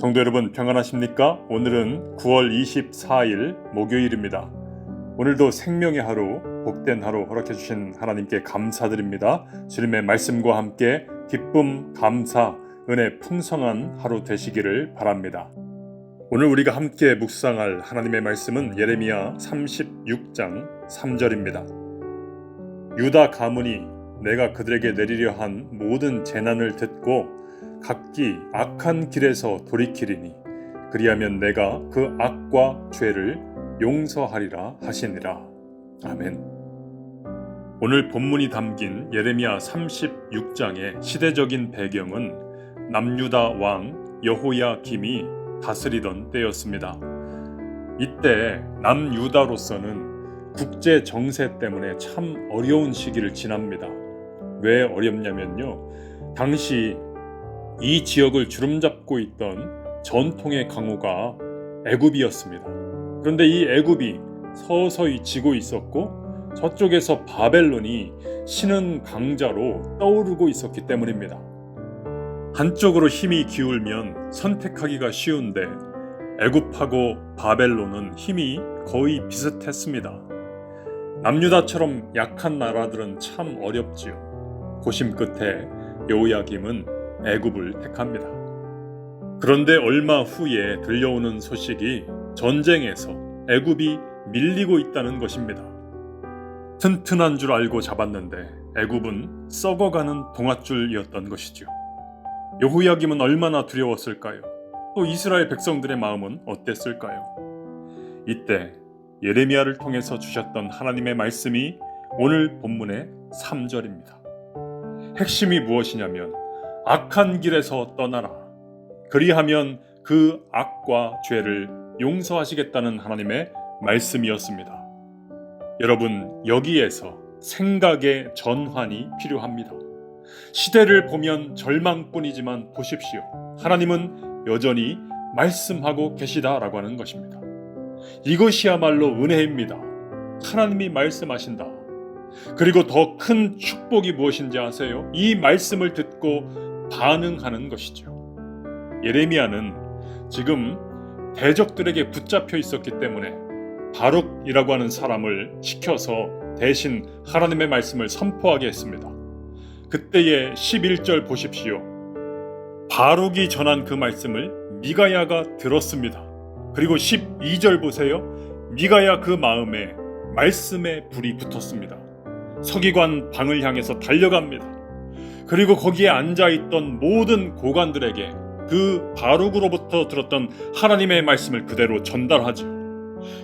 성도 여러분 평안하십니까? 오늘은 9월 24일 목요일입니다. 오늘도 생명의 하루, 복된 하루 허락해 주신 하나님께 감사드립니다. 주님의 말씀과 함께 기쁨, 감사, 은혜 풍성한 하루 되시기를 바랍니다. 오늘 우리가 함께 묵상할 하나님의 말씀은 예레미야 36장 3절입니다. 유다 가문이 내가 그들에게 내리려 한 모든 재난을 듣고 각기 악한 길에서 돌이키리니 그리하면 내가 그 악과 죄를 용서하리라 하시니라. 아멘. 오늘 본문이 담긴 예레미야 36장의 시대적인 배경은 남유다 왕 여호야김이 다스리던 때였습니다. 이때 남유다로서는 국제 정세 때문에 참 어려운 시기를 지납니다. 왜 어렵냐면요, 당시 이 지역을 주름잡고 있던 전통의 강호가 애굽이었습니다. 그런데 이 애굽이 서서히 지고 있었고 저쪽에서 바벨론이 신은 강자로 떠오르고 있었기 때문입니다. 한쪽으로 힘이 기울면 선택하기가 쉬운데 애굽하고 바벨론은 힘이 거의 비슷했습니다. 남유다처럼 약한 나라들은 참 어렵지요. 고심 끝에 여호야김은 애굽을 택합니다. 그런데 얼마 후에 들려오는 소식이 전쟁에서 애굽이 밀리고 있다는 것입니다. 튼튼한 줄 알고 잡았는데 애굽은 썩어가는 동아줄이었던 것이죠. 여호야김은 얼마나 두려웠을까요? 또 이스라엘 백성들의 마음은 어땠을까요? 이때 예레미야를 통해서 주셨던 하나님의 말씀이 오늘 본문의 3절입니다. 핵심이 무엇이냐면 악한 길에서 떠나라. 그리하면 그 악과 죄를 용서하시겠다는 하나님의 말씀이었습니다. 여러분, 여기에서 생각의 전환이 필요합니다. 시대를 보면 절망뿐이지만 보십시오. 하나님은 여전히 말씀하고 계시다라고 하는 것입니다. 이것이야말로 은혜입니다. 하나님이 말씀하신다. 그리고 더 큰 축복이 무엇인지 아세요? 이 말씀을 듣고 반응하는 것이죠. 예레미야는 지금 대적들에게 붙잡혀 있었기 때문에 바룩이라고 하는 사람을 시켜서 대신 하나님의 말씀을 선포하게 했습니다. 그때의 11절 보십시오. 바룩이 전한 그 말씀을 미가야가 들었습니다. 그리고 12절 보세요. 미가야 그 마음에 말씀의 불이 붙었습니다. 서기관 방을 향해서 달려갑니다. 그리고 거기에 앉아있던 모든 고관들에게 그 바룩으로부터 들었던 하나님의 말씀을 그대로 전달하죠.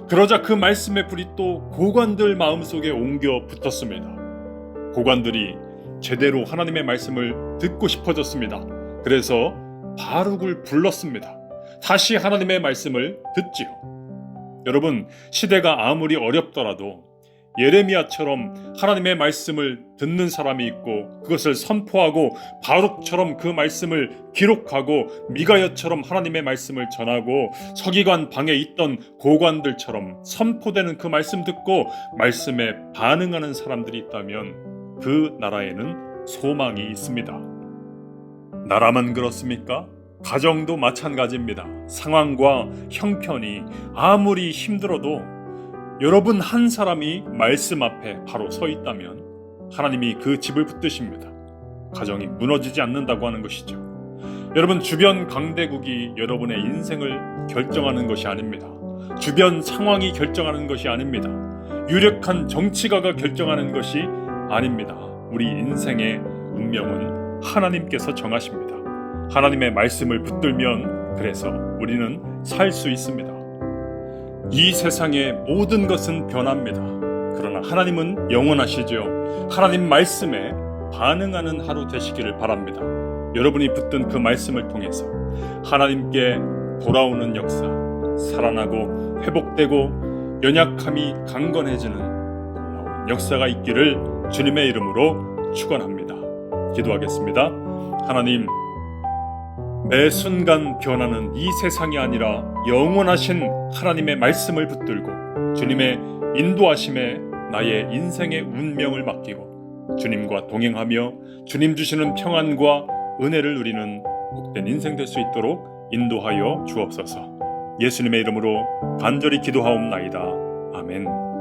그러자 그 말씀의 불이 또 고관들 마음속에 옮겨 붙었습니다. 고관들이 제대로 하나님의 말씀을 듣고 싶어졌습니다. 그래서 바룩을 불렀습니다. 다시 하나님의 말씀을 듣지요. 여러분, 시대가 아무리 어렵더라도 예레미야처럼 하나님의 말씀을 듣는 사람이 있고 그것을 선포하고 바룩처럼 그 말씀을 기록하고 미가야처럼 하나님의 말씀을 전하고 서기관 방에 있던 고관들처럼 선포되는 그 말씀 듣고 말씀에 반응하는 사람들이 있다면 그 나라에는 소망이 있습니다. 나라만 그렇습니까? 가정도 마찬가지입니다. 상황과 형편이 아무리 힘들어도 여러분 한 사람이 말씀 앞에 바로 서 있다면 하나님이 그 집을 붙드십니다. 가정이 무너지지 않는다고 하는 것이죠. 여러분, 주변 강대국이 여러분의 인생을 결정하는 것이 아닙니다. 주변 상황이 결정하는 것이 아닙니다. 유력한 정치가가 결정하는 것이 아닙니다. 우리 인생의 운명은 하나님께서 정하십니다. 하나님의 말씀을 붙들면 그래서 우리는 살 수 있습니다. 이 세상의 모든 것은 변합니다. 그러나 하나님은 영원하시죠. 하나님 말씀에 반응하는 하루 되시기를 바랍니다. 여러분이 붙든 그 말씀을 통해서 하나님께 돌아오는 역사, 살아나고 회복되고 연약함이 강건해지는 놀라운 역사가 있기를 주님의 이름으로 축원합니다. 기도하겠습니다. 하나님, 매 순간 변하는 이 세상이 아니라 영원하신 하나님의 말씀을 붙들고 주님의 인도하심에 나의 인생의 운명을 맡기고 주님과 동행하며 주님 주시는 평안과 은혜를 누리는 복된 인생 될 수 있도록 인도하여 주옵소서. 예수님의 이름으로 간절히 기도하옵나이다. 아멘.